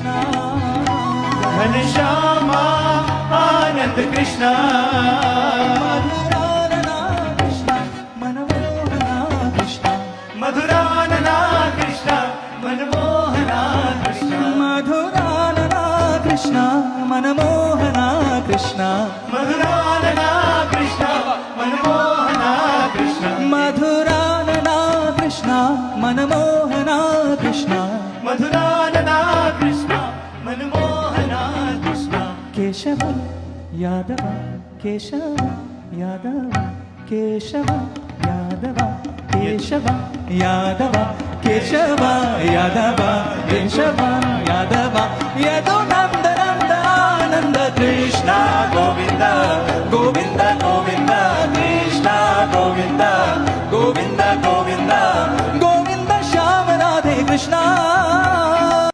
Krishna घनश्यामा Anand Krishna मधुरानना Krishna मनमोहना Krishna मधुरानना Krishna मनमोहना Krishna मधुरानना Krishna मनमोहना Krishna मधुरानना Krishna मनमोहना Krishna मधुरानना Krishna मनमोहना Krishna मधुरानना Krishna मनमोहना Krishna Keshav Yadav Keshav Yadav Keshav Yadav Keshav Yadav Keshav Yadav Keshav Yadav यदुना